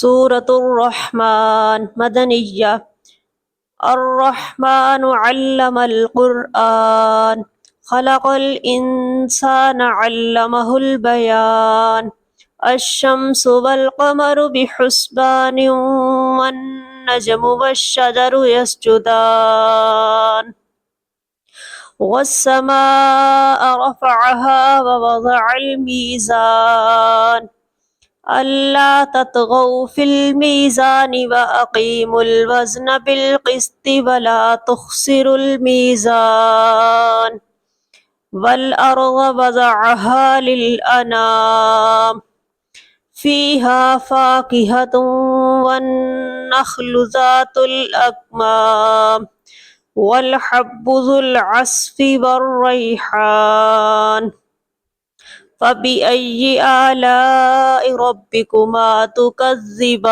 सूरतुर रहमान मदनिया। अर्रहमान अल्लमल कुरआन खलक़ल इंसान अल्लमहुल बयान। अश्शम्सु वल क़मरु बिहुस्बानिन वन नजमु वश्शजरु यस्जुदान। वस्समाअ रफ़अहा व वज़अल मीज़ान अल्ला ततगौ फिल मीज़ानि व अक़ीमुल वज़्न बिल क़िस्ति व ला तुख़्सिरुल मीज़ान। वल अर्ज़ वज़अहा लिल अनाम फ़ीहा फ़ाकिहतुन वन नख़्लु ज़ातुल अकमाम वल हब्बु ज़ुल अस्फ़ि वर्रैहान। फ़बिअय्यि आलाइ रब्बिकुमा तुकज़्ज़िबान।